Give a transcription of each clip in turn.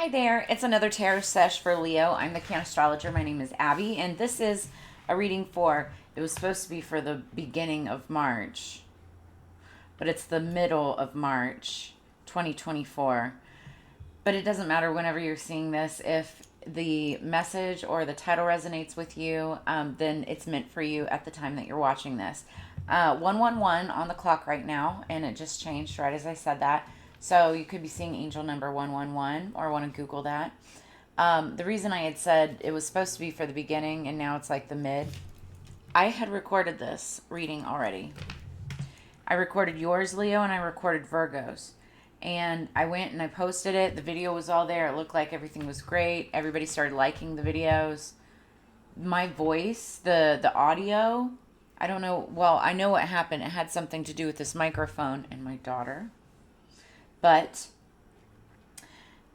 Hi there, it's another tarot sesh for Leo. I'm the Cannastrologer. My name is Abby, and this is a reading for, it was supposed to be for the beginning of March, but it's the middle of March 2024. But it doesn't matter whenever you're seeing this. If the message or the title resonates with you, then it's meant for you at the time that you're watching this. 111 on the clock right now, and it just changed right as I said that. So you could be seeing angel number 111 or want to Google that. The reason I had said it was supposed to be for the beginning and now it's like the mid, I had recorded this reading already. I recorded yours, Leo, and I recorded Virgo's. And I went and I posted it. The video was all there. It looked like everything was great. Everybody started liking the videos. My voice, the audio, I don't know. Well, I know what happened. It had something to do with this microphone and my daughter. But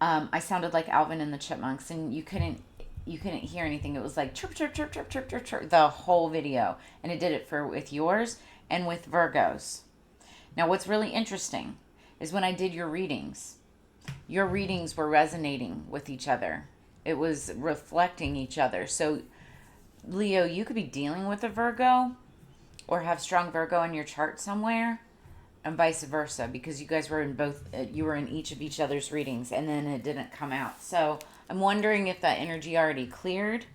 I sounded like Alvin and the Chipmunks, and you couldn't hear anything. It was like chirp chirp chirp chirp chirp chirp chirp the whole video, and it did it for with yours and with Virgo's. Now, what's really interesting is when I did your readings were resonating with each other. It was reflecting each other. So, Leo, you could be dealing with a Virgo or have strong Virgo in your chart somewhere, and vice versa, because you guys were in both, you were in each other's readings, and then it didn't come out. So I'm wondering if that energy already cleared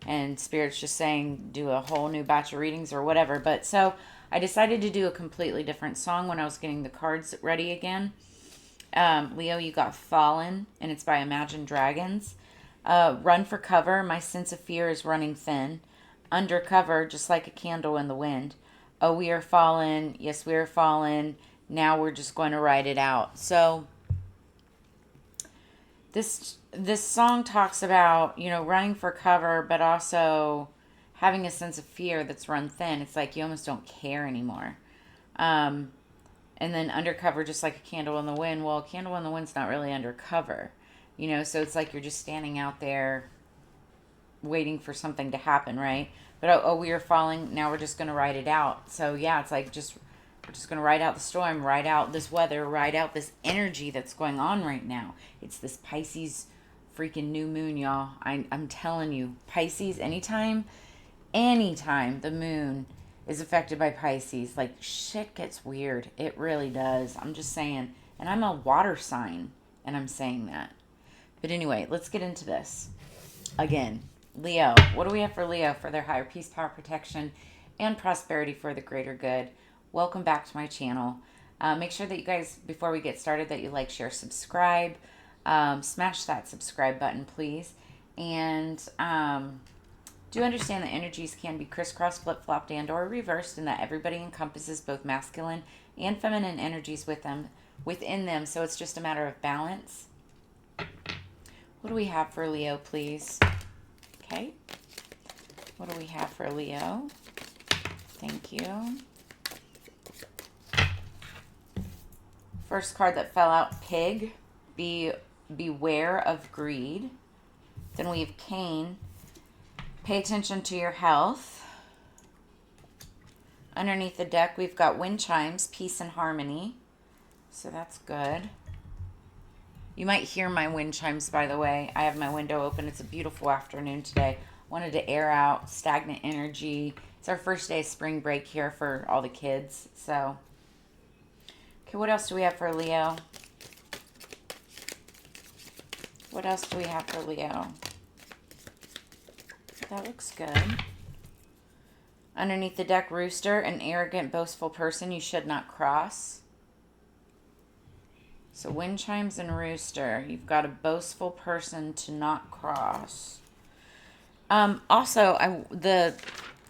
and Spirit's just saying do a whole new batch of readings or whatever. But so I decided to do a completely different song when I was getting the cards ready again. Leo, you got Fallen, and it's by Imagine Dragons. Run for cover, my sense of fear is running thin. Undercover, just like a candle in the wind. Oh, we are fallen. Yes, we are fallen. Now we're just going to ride it out. So this song talks about, running for cover, but also having a sense of fear that's run thin. It's like you almost don't care anymore. And then undercover, just like a candle in the wind. Well, a candle in the wind's not really undercover, so it's like you're just standing out there waiting for something to happen, right? But oh, we are falling. Now we're just going to ride it out. So yeah, it's like we're just going to ride out the storm, ride out this weather, ride out this energy that's going on right now. It's this Pisces freaking new moon, y'all. I'm telling you, Pisces, anytime the moon is affected by Pisces, like shit gets weird. It really does. I'm just saying. And I'm a water sign, and I'm saying that. But anyway, let's get into this. Again, Leo, what do we have for Leo for their higher peace, power, protection, and prosperity for the greater good? Welcome back to my channel. Make sure that you guys, before we get started, that you like, share, subscribe. Smash that subscribe button, please. And do understand that energies can be crisscrossed, flip-flopped, and or reversed, and that everybody encompasses both masculine and feminine energies within them. So it's just a matter of balance. What do we have for Leo, please? Okay. What do we have for Leo? Thank you. First card that fell out, Pig. Beware of greed. Then we have Cain. Pay attention to your health. Underneath the deck, we've got wind chimes, peace and harmony. So that's good. You might hear my wind chimes, by the way. I have my window open. It's a beautiful afternoon today. Wanted to air out stagnant energy. It's our first day of spring break here for all the kids. So, okay, what else do we have for Leo? What else do we have for Leo? That looks good. Underneath the deck, Rooster, an arrogant, boastful person you should not cross. So wind chimes and rooster. You've got a boastful person to not cross. Also, the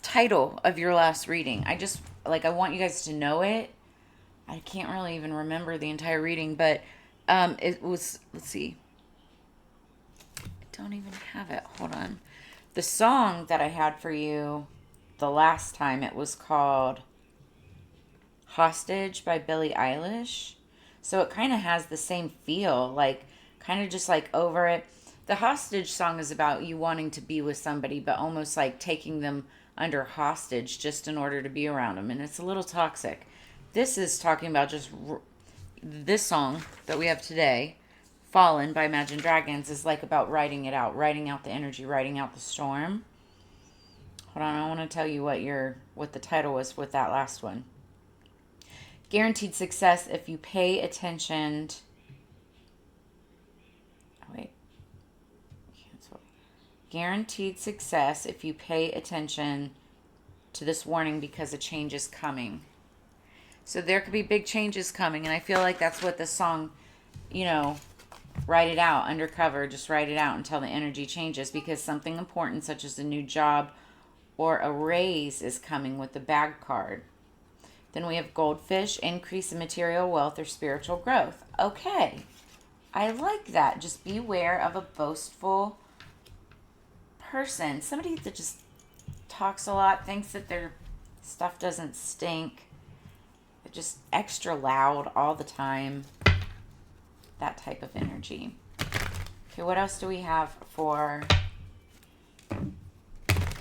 title of your last reading. I want you guys to know it. I can't really even remember the entire reading, but it was, let's see. I don't even have it. Hold on. The song that I had for you the last time, it was called Hostage by Billie Eilish. So it kind of has the same feel, like kind of just like over it. The hostage song is about you wanting to be with somebody, but almost like taking them under hostage just in order to be around them. And it's a little toxic. This is talking about just this song that we have today, Fallen by Imagine Dragons is like about writing it out, writing out the energy, writing out the storm. Hold on, I want to tell you what the title was with that last one. Guaranteed success if you pay attention. Cancel. Guaranteed success if you pay attention to this warning because a change is coming. So there could be big changes coming, and I feel like that's what this song, write it out undercover. Just write it out until the energy changes, because something important such as a new job or a raise is coming with the bag card. Then we have goldfish, increase in material wealth or spiritual growth. Okay, I like that. Just beware of a boastful person. Somebody that just talks a lot, thinks that their stuff doesn't stink. They're just extra loud all the time. That type of energy. Okay, what else do we have for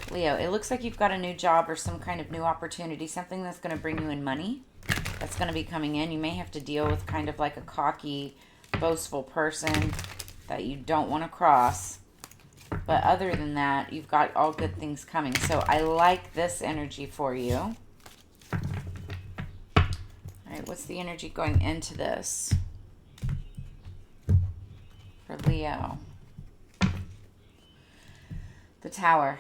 Leo? It looks like you've got a new job or some kind of new opportunity, something that's going to bring you in money. That's going to be coming in. You may have to deal with kind of like a cocky, boastful person that you don't want to cross. But other than that, you've got all good things coming. So I like this energy for you. All right, what's the energy going into this for Leo? The Tower.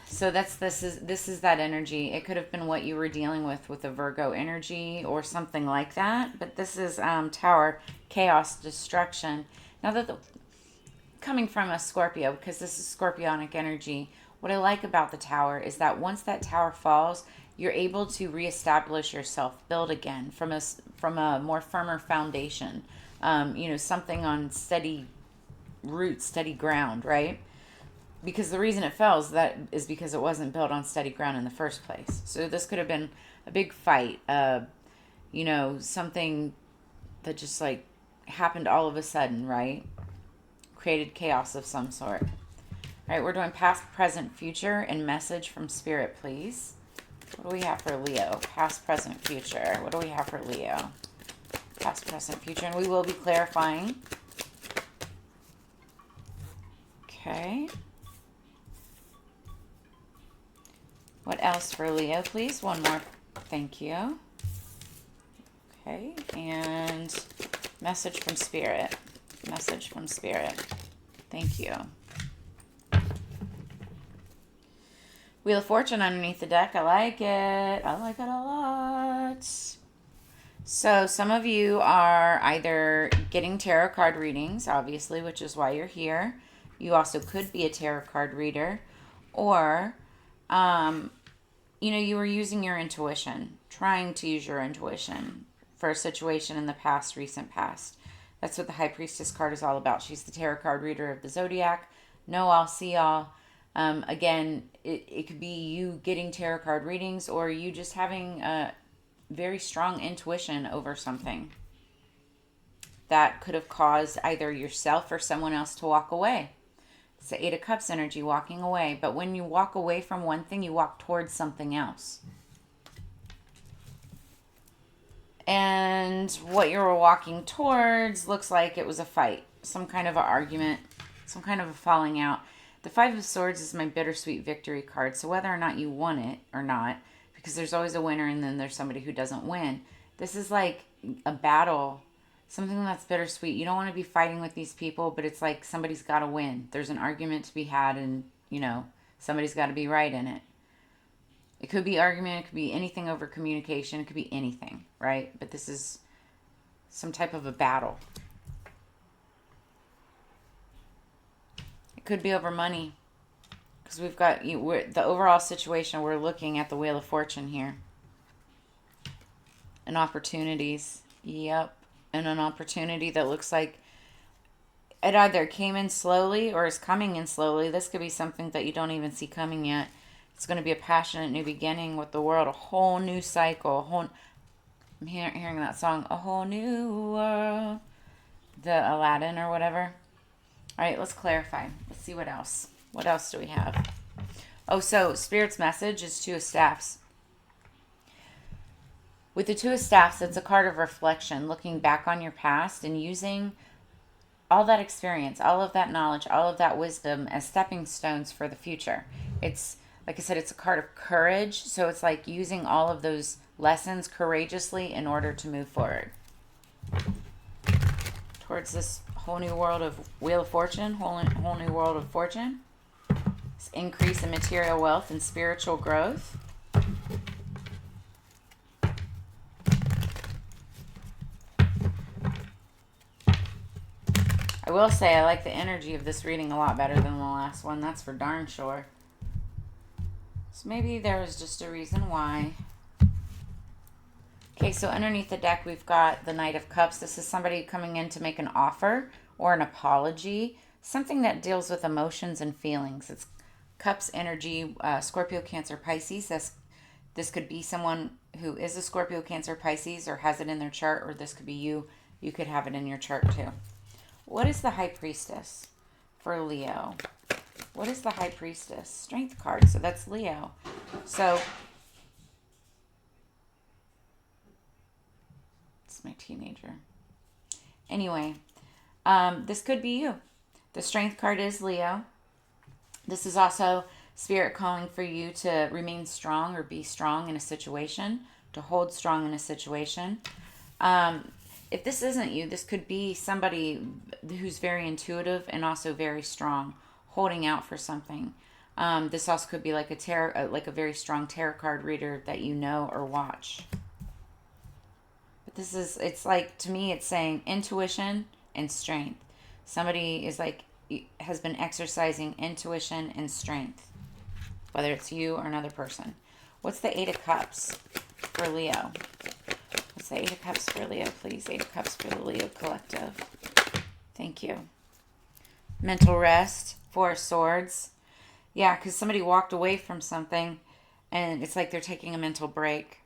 So this is that energy. It could have been what you were dealing with a Virgo energy or something like that. But this is Tower, chaos, destruction. Now coming from a Scorpio, because this is Scorpionic energy, what I like about the Tower is that once that tower falls, you're able to reestablish yourself, build again from a more firmer foundation. Something on steady roots, steady ground, right? Because the reason it fell is because it wasn't built on steady ground in the first place. So this could have been a big fight, something that just like happened all of a sudden, right? Created chaos of some sort. All right, we're doing past, present, future, and message from Spirit, please. What do we have for Leo? Past, present, future. What do we have for Leo? Past, present, future, and we will be clarifying. Okay. What else for Leo, please? One more. Thank you. Okay. And message from Spirit. Message from Spirit. Thank you. Wheel of Fortune underneath the deck. I like it. I like it a lot. So some of you are either getting tarot card readings, obviously, which is why you're here. You also could be a tarot card reader, or you were using your intuition, trying to use your intuition for a situation in the past, recent past. That's what the High Priestess card is all about. She's the tarot card reader of the Zodiac. Know all, see all. Again, it could be you getting tarot card readings or you just having a very strong intuition over something that could have caused either yourself or someone else to walk away. It's the Eight of Cups energy, walking away. But when you walk away from one thing, you walk towards something else. And what you were walking towards looks like it was a fight, some kind of an argument, some kind of a falling out. The Five of Swords is my bittersweet victory card. So whether or not you won it or not, because there's always a winner and then there's somebody who doesn't win. This is like a battle, something that's bittersweet. You don't want to be fighting with these people, but it's like somebody's got to win. There's an argument to be had and, somebody's got to be right in it. It could be argument. It could be anything over communication. It could be anything, right? But this is some type of a battle. It could be over money. Because we've got the overall situation. We're looking at the Wheel of Fortune here. And opportunities. Yep. And an opportunity that looks like it either came in slowly or is coming in slowly. This could be something that you don't even see coming yet. It's going to be a passionate new beginning with the world. A whole new cycle. I'm hearing that song. A whole new world. The Aladdin or whatever. All right, let's clarify. Let's see what else. What else do we have? Oh, so Spirit's message is Two of Staffs. With the Two of Staffs, it's a card of reflection, looking back on your past and using all that experience, all of that knowledge, all of that wisdom as stepping stones for the future. It's, like I said, it's a card of courage. So it's like using all of those lessons courageously in order to move forward towards this whole new world of Wheel of Fortune, whole new world of fortune. This increase in material wealth and spiritual growth. I will say I like the energy of this reading a lot better than the last one. That's for darn sure. So maybe there's just a reason why. Okay, so underneath the deck, we've got the Knight of Cups. This is somebody coming in to make an offer or an apology, something that deals with emotions and feelings. It's Cups energy, Scorpio, Cancer, Pisces. This could be someone who is a Scorpio, Cancer, Pisces, or has it in their chart, or this could be you. You could have it in your chart too. What is the High Priestess for Leo? What is the High Priestess? Strength card, so that's Leo. So my teenager. Anyway, this could be you. The Strength card is Leo. This is also Spirit calling for you to remain strong or be strong in a situation, to hold strong in a situation. If this isn't you, this could be somebody who's very intuitive and also very strong, holding out for something. This also could be like a tarot, like a very strong tarot card reader that you know or watch. This is, it's like, to me, it's saying intuition and strength. Somebody is like, has been exercising intuition and strength, whether it's you or another person. What's the Eight of Cups for Leo? What's the Eight of Cups for Leo, please? Eight of Cups for the Leo collective. Thank you. Mental rest, Four of Swords. Yeah, because somebody walked away from something and it's like they're taking a mental break.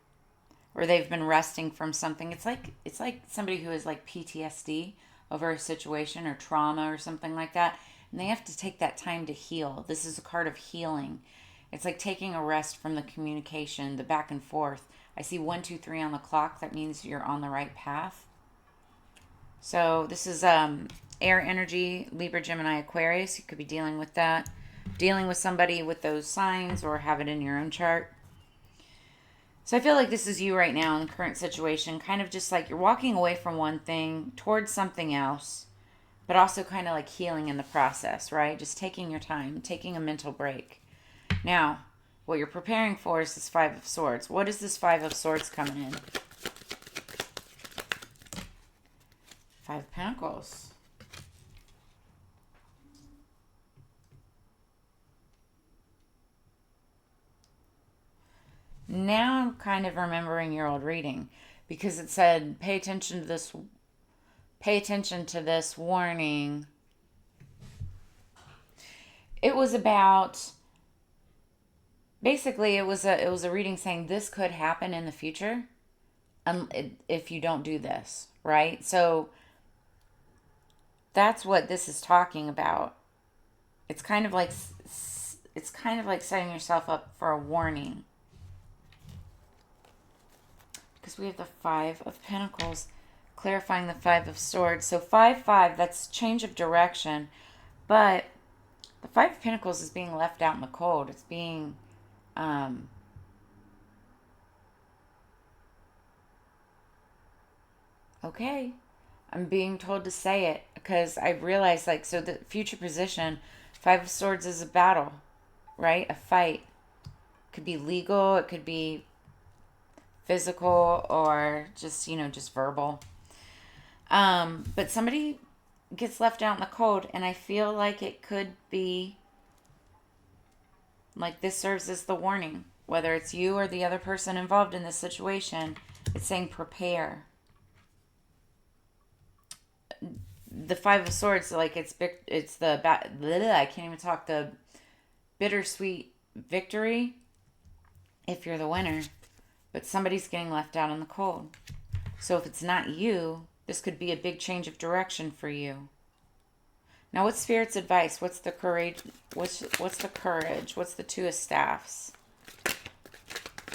Or they've been resting from something. It's like somebody who has like PTSD over a situation or trauma or something like that. And they have to take that time to heal. This is a card of healing. It's like taking a rest from the communication, the back and forth. I see 1, 2, 3 on the clock. That means you're on the right path. So this is air energy, Libra, Gemini, Aquarius. You could be dealing with that. Dealing with somebody with those signs or have it in your own chart. So I feel like this is you right now in the current situation, kind of just like you're walking away from one thing towards something else, but also kind of like healing in the process, right? Just taking your time, taking a mental break. Now, what you're preparing for is this Five of Swords. What is this Five of Swords coming in? Five of Pentacles. Now I'm kind of remembering your old reading because it said, pay attention to this warning. It was about, basically it was a reading saying this could happen in the future if you don't do this, right? So that's what this is talking about. It's kind of like setting yourself up for a warning. Because we have the Five of Pentacles, clarifying the Five of Swords. So 5-5, that's change of direction. But the Five of Pentacles is being left out in the cold. It's being, okay, I'm being told to say it. Because I realized, like, so the future position, Five of Swords is a battle, right? A fight. It could be legal, it could be physical, or just, just verbal. But somebody gets left out in the cold, and I feel like it could be like this serves as the warning. Whether it's you or the other person involved in this situation, it's saying prepare. The Five of Swords, like it's the I can't even talk, the bittersweet victory if you're the winner. But somebody's getting left out in the cold. So if it's not you, this could be a big change of direction for you. Now, what's Spirit's advice? What's the courage? What's the courage? What's the Two of Staffs?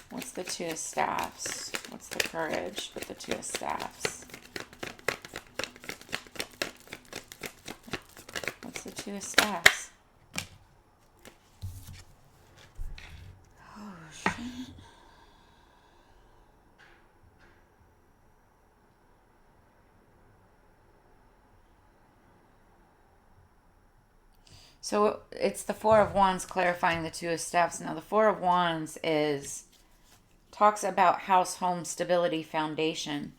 What's the Two of Staffs? What's the courage with the Two of Staffs? Two of Staffs. Oh, shit. So it's the Four of Wands clarifying the Two of Staffs. Now, the Four of Wands talks about house, home, stability, foundation.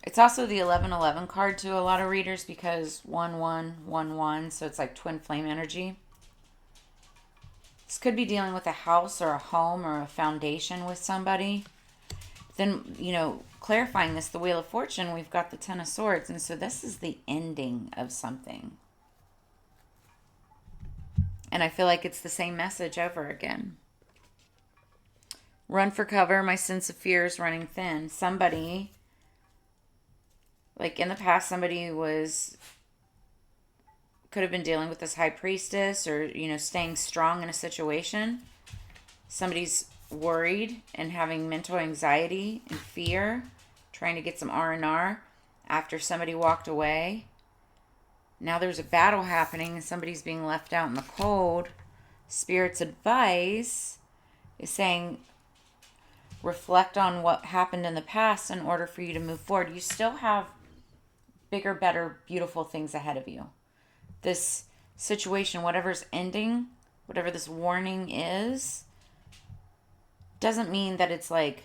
It's also the 1111 card to a lot of readers because 1111, so it's like twin flame energy. This could be dealing with a house or a home or a foundation with somebody. Then, clarifying this, the Wheel of Fortune, we've got the Ten of Swords, and so this is the ending of something. And I feel like it's the same message over again. Run for cover. My sense of fear is running thin. Somebody, like in the past, somebody could have been dealing with this high priestess or, staying strong in a situation. Somebody's worried and having mental anxiety and fear, trying to get some R&R after somebody walked away. Now there's a battle happening and somebody's being left out in the cold. Spirit's advice is saying, reflect on what happened in the past in order for you to move forward. You still have bigger, better, beautiful things ahead of you. This situation, whatever's ending, whatever this warning is, doesn't mean that it's like,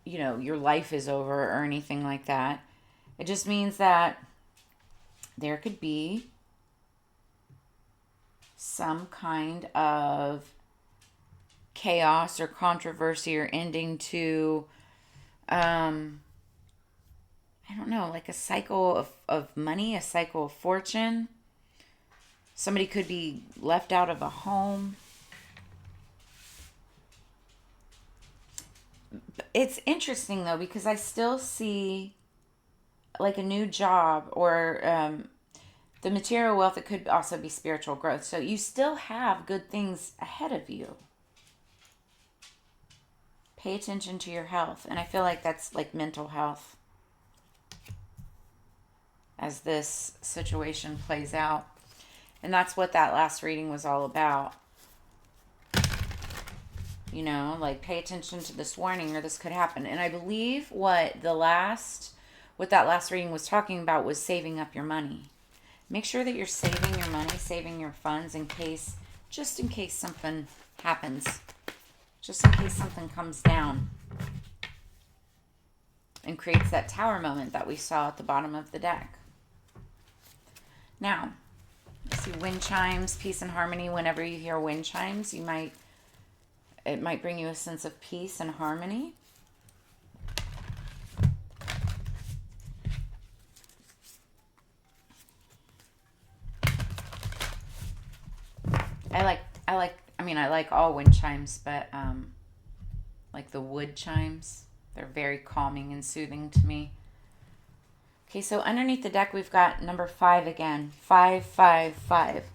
your life is over or anything like that. It just means that there could be some kind of chaos or controversy or ending to, I don't know, like a cycle of money, a cycle of fortune. Somebody could be left out of a home. It's interesting, though, because I still see like a new job or the material wealth. It could also be spiritual growth. So you still have good things ahead of you. Pay attention to your health. And I feel like that's like mental health as this situation plays out. And that's what that last reading was all about. Like pay attention to this warning or this could happen. And I believe what that last reading was talking about was saving up your money. Make sure that you're saving your money, saving your funds just in case something happens. Just in case something comes down and creates that tower moment that we saw at the bottom of the deck. Now, you see wind chimes, peace and harmony. Whenever you hear wind chimes, it might bring you a sense of peace and harmony. I like all wind chimes, but like the wood chimes, they're very calming and soothing to me. Okay, so underneath the deck, we've got number 5 again. 555.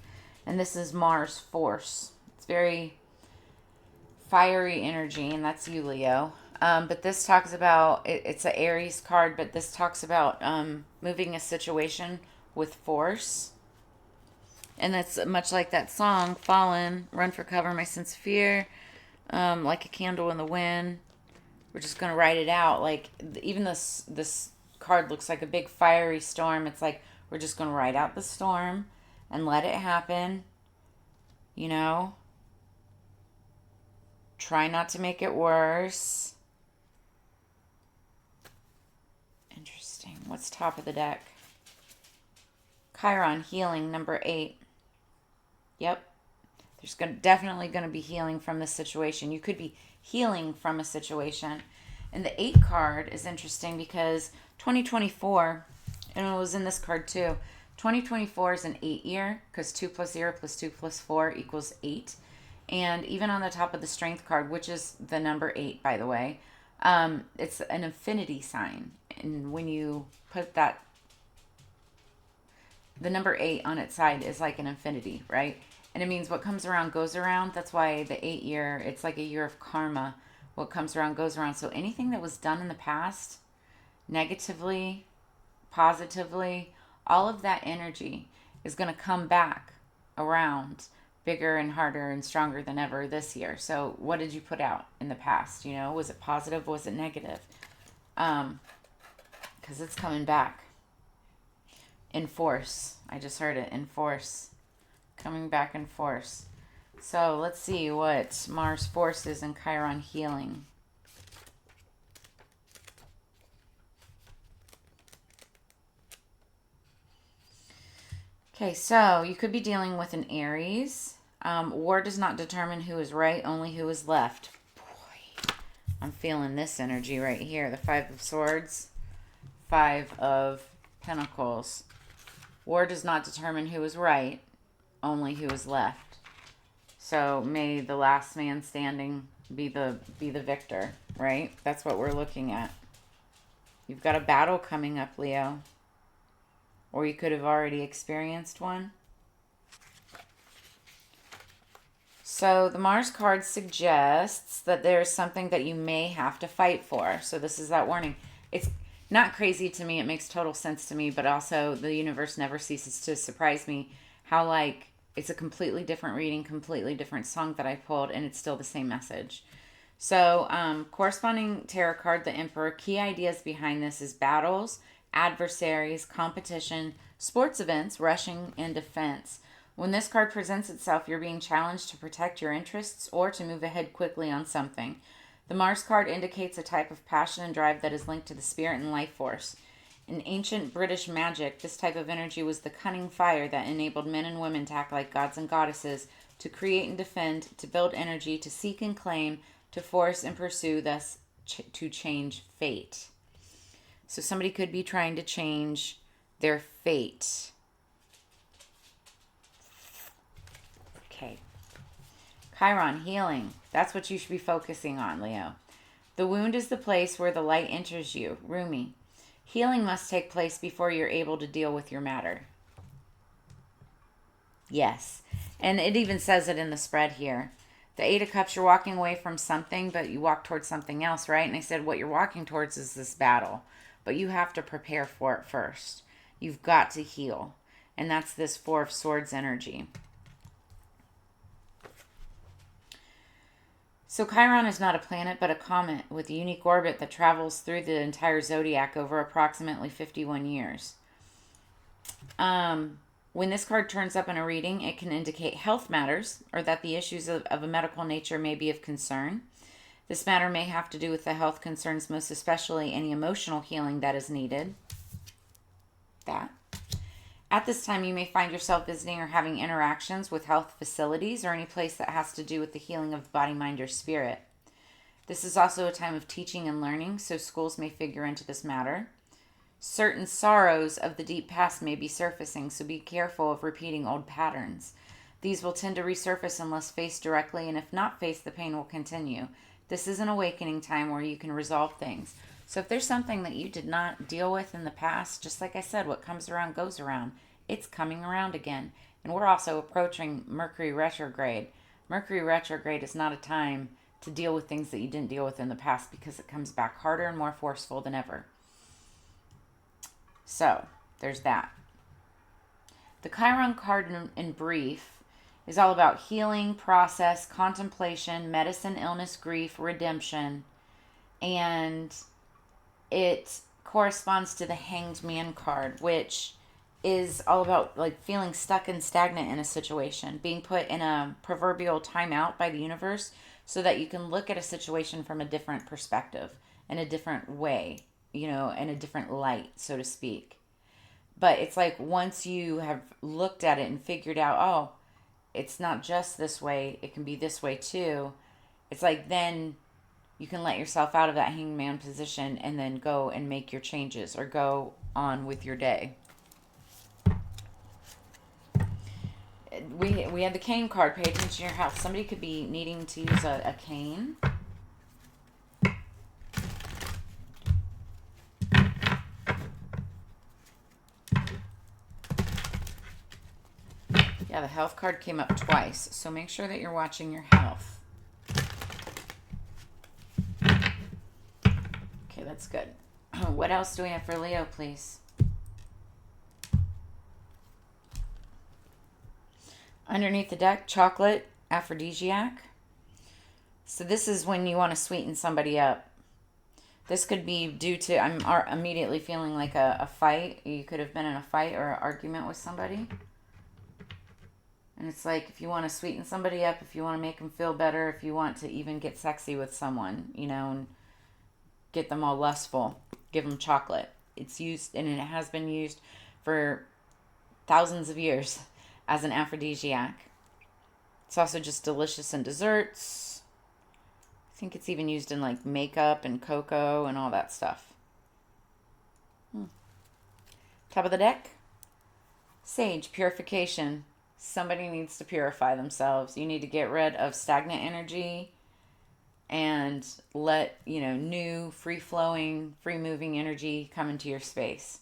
And this is Mars force. It's very fiery energy, and that's you, Leo. But this talks about, it's an Aries card, but this talks about moving a situation with force. And that's much like that song, Fallen, Run for Cover, My Sense of Fear, like a candle in the wind. We're just going to write it out. Like, even this card looks like a big fiery storm. It's like, we're just going to write out the storm and let it happen. Try not to make it worse. Interesting. What's top of the deck? Chiron, healing, number 8. Yep. There's definitely going to be healing from this situation. You could be healing from a situation. And the 8 card is interesting because 2024, and it was in this card too, 2024 is an 8 year because 2 plus 0 plus 2 plus 4 equals 8. And even on the top of the strength card, which is the number 8, by the way, it's an infinity sign. And when you put that, the number 8 on its side is like an infinity, right? And it means what comes around goes around. That's why the 8 year, it's like a year of karma. What comes around goes around. So anything that was done in the past, negatively, positively, all of that energy is going to come back around bigger and harder and stronger than ever this year. So what did you put out in the past? You know, was it positive? Was it negative? Because it's coming back in force. I just heard it, in force. Coming back in force. So let's see what Mars force is in Chiron healing. Okay, so you could be dealing with an Aries. War does not determine who is right, only who is left. Boy, I'm feeling this energy right here. The Five of Swords, Five of Pentacles. War does not determine who is right, only who is left. So may the last man standing be the victor, right? That's what we're looking at. You've got a battle coming up, Leo. Or you could have already experienced one. So the Mars card suggests that there's something that you may have to fight for. So this is that warning. It's not crazy to me. It makes total sense to me. But also the universe never ceases to surprise me. How like it's a completely different reading, completely different song that I pulled. And it's still the same message. So corresponding tarot card, the Emperor. Key ideas behind this is battles, adversaries, competition, sports events, rushing, and defense. When this card presents itself, you're being challenged to protect your interests or to move ahead quickly on something. The Mars card indicates a type of passion and drive that is linked to the spirit and life force. In ancient British magic, this type of energy was the cunning fire that enabled men and women to act like gods and goddesses, to create and defend, to build energy, to seek and claim, to force and pursue, thus to change fate. So somebody could be trying to change their fate. Okay. Chiron, healing. That's what you should be focusing on, Leo. The wound is the place where the light enters you. Rumi. Healing must take place before you're able to deal with your matter. Yes. And it even says it in the spread here. The Eight of Cups, you're walking away from something, but you walk towards something else, right? And I said what you're walking towards is this battle. But you have to prepare for it first. You've got to heal. And that's this Four of Swords energy. So Chiron is not a planet, but a comet with a unique orbit that travels through the entire zodiac over approximately 51 years. When this card turns up in a reading, it can indicate health matters or that the issues of a medical nature may be of concern. This matter may have to do with the health concerns, most especially any emotional healing that is needed. At this time, you may find yourself visiting or having interactions with health facilities or any place that has to do with the healing of body, mind, or spirit. This is also a time of teaching and learning, so schools may figure into this matter. Certain sorrows of the deep past may be surfacing, so be careful of repeating old patterns. These will tend to resurface unless faced directly, and if not faced, the pain will continue. This is an awakening time where you can resolve things. So if there's something that you did not deal with in the past, just like I said, what comes around goes around. It's coming around again. And we're also approaching Mercury retrograde. Mercury retrograde is not a time to deal with things that you didn't deal with in the past because it comes back harder and more forceful than ever. So there's that. The Chiron card in brief is all about healing, process, contemplation, medicine, illness, grief, redemption, and it corresponds to the Hanged Man card, which is all about like feeling stuck and stagnant in a situation, being put in a proverbial timeout by the universe so that you can look at a situation from a different perspective, in a different way, in a different light, so to speak. But it's like once you have looked at it and figured out, oh, it's not just this way, it can be this way too. It's like then you can let yourself out of that hangman position and then go and make your changes or go on with your day. We had the cane card. Pay attention to your health. Somebody could be needing to use a cane. Yeah, the health card came up twice, so make sure that you're watching your health. Okay, that's good. What else do we have for Leo, please? Underneath the deck, chocolate, aphrodisiac. So this is when you want to sweeten somebody up. This could be due to, I'm immediately feeling like a fight. You could have been in a fight or an argument with somebody. And it's like, if you want to sweeten somebody up, if you want to make them feel better, if you want to even get sexy with someone, and get them all lustful, give them chocolate. It's used, and it has been used for thousands of years as an aphrodisiac. It's also just delicious in desserts. I think it's even used in like makeup and cocoa and all that stuff. Top of the deck, sage, purification. Somebody needs to purify themselves. You need to get rid of stagnant energy and let, new, free-flowing, free-moving energy come into your space.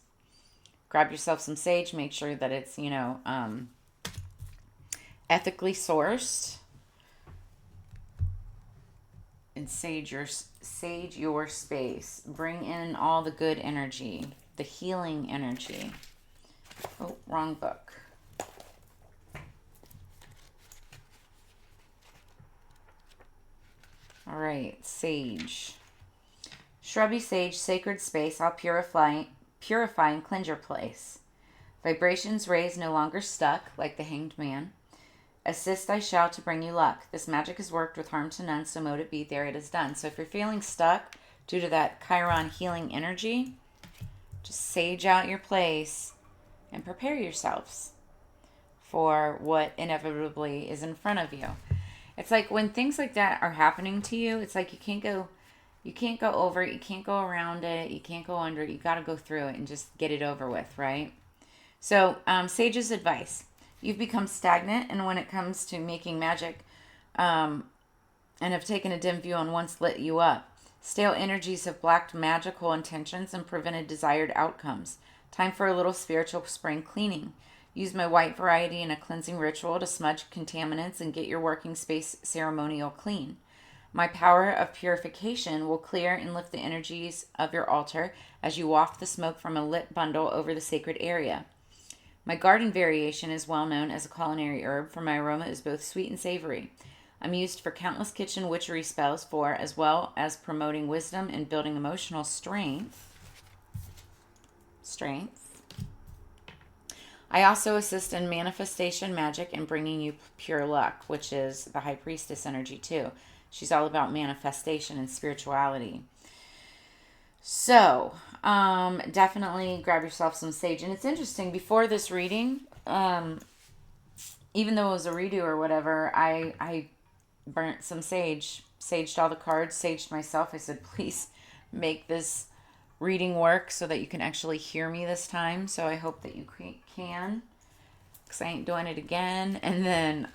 Grab yourself some sage. Make sure that it's, ethically sourced. And sage your space. Bring in all the good energy, the healing energy. Oh, wrong book. All right, sage. Shrubby sage, sacred space, I'll purify and cleanse your place. Vibrations raised, no longer stuck, like the hanged man. Assist I shall to bring you luck. This magic is worked with harm to none, so mote it be, there it is done. So if you're feeling stuck due to that Chiron healing energy, just sage out your place and prepare yourselves for what inevitably is in front of you. It's like when things like that are happening to you, it's like you can't go over it, you can't go around it, you can't go under it, you got to go through it and just get it over with, right? So, sage's advice. You've become stagnant, and when it comes to making magic, and have taken a dim view on once lit you up. Stale energies have blocked magical intentions and prevented desired outcomes. Time for a little spiritual spring cleaning. Use my white variety in a cleansing ritual to smudge contaminants and get your working space ceremonial clean. My power of purification will clear and lift the energies of your altar as you waft the smoke from a lit bundle over the sacred area. My garden variation is well known as a culinary herb, for my aroma is both sweet and savory. I'm used for countless kitchen witchery spells as well as promoting wisdom and building emotional strength. I also assist in manifestation magic and bringing you pure luck, which is the high priestess energy too. She's all about manifestation and spirituality. So, definitely grab yourself some sage. And it's interesting, before this reading, even though it was a redo or whatever, I burnt some sage, saged all the cards, saged myself. I said, please make this reading work so that you can actually hear me this time. So I hope that you can, because I ain't doing it again. And then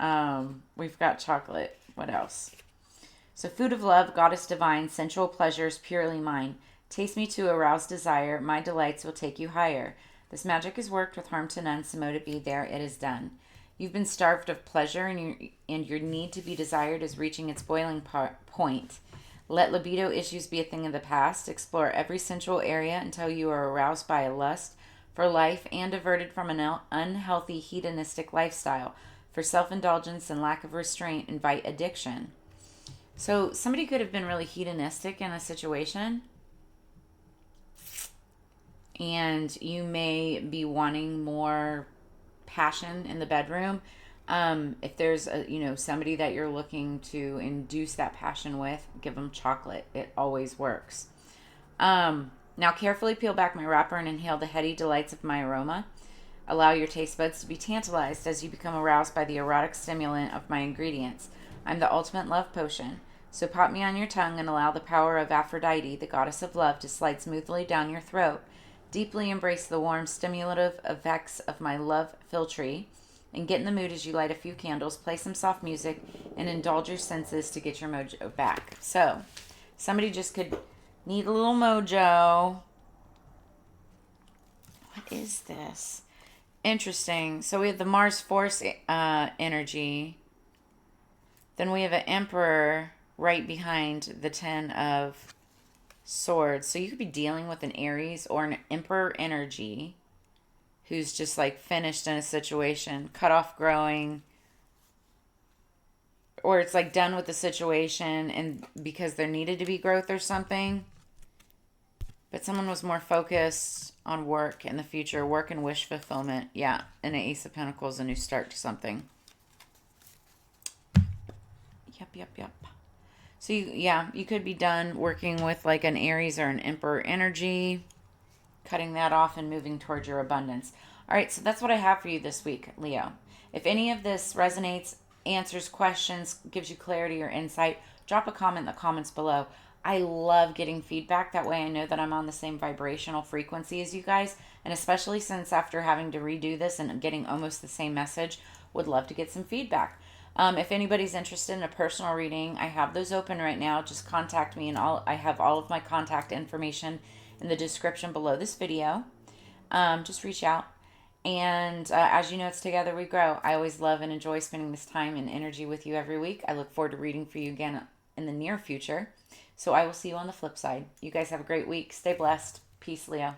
we've got chocolate. What else? So food of love, goddess divine, sensual pleasures purely mine. Taste me to arouse desire, my delights will take you higher. This magic is worked with harm to none, so mote it be, there it is done. You've been starved of pleasure, and your need to be desired is reaching its boiling point. Let libido issues be a thing of the past. Explore every sensual area until you are aroused by a lust for life and diverted from an unhealthy hedonistic lifestyle. For self-indulgence and lack of restraint, invite addiction. So somebody could have been really hedonistic in a situation, and you may be wanting more passion in the bedroom. If there's somebody that you're looking to induce that passion with, give them chocolate. It always works. Now carefully peel back my wrapper and inhale the heady delights of my aroma. Allow your taste buds to be tantalized as you become aroused by the erotic stimulant of my ingredients. I'm the ultimate love potion. So pop me on your tongue and allow the power of Aphrodite, the goddess of love, to slide smoothly down your throat. Deeply embrace the warm, stimulative effects of my love philtre, and get in the mood as you light a few candles, play some soft music, and indulge your senses to get your mojo back. So, somebody just could need a little mojo. What is this? Interesting. So we have the Mars Force energy. Then we have an Emperor right behind the Ten of Swords. So you could be dealing with an Aries or an Emperor energy who's just like finished in a situation, cut off growing, or it's like done with the situation and because there needed to be growth or something. But someone was more focused on work in the future, work and wish fulfillment. Yeah, and an Ace of Pentacles, a new start to something. Yep. So you could be done working with like an Aries or an Emperor energy, cutting that off and moving towards your abundance. All right, so that's what I have for you this week, Leo. If any of this resonates, answers questions, gives you clarity or insight, drop a comment in the comments below. I love getting feedback. That way I know that I'm on the same vibrational frequency as you guys. And especially since after having to redo this and getting almost the same message, would love to get some feedback. If anybody's interested in a personal reading, I have those open right now. Just contact me, and I have all of my contact information in the description below this video. Just reach out. And as you know, it's Together We Grow. I always love and enjoy spending this time and energy with you every week. I look forward to reading for you again in the near future. So I will see you on the flip side. You guys have a great week. Stay blessed. Peace, Leo.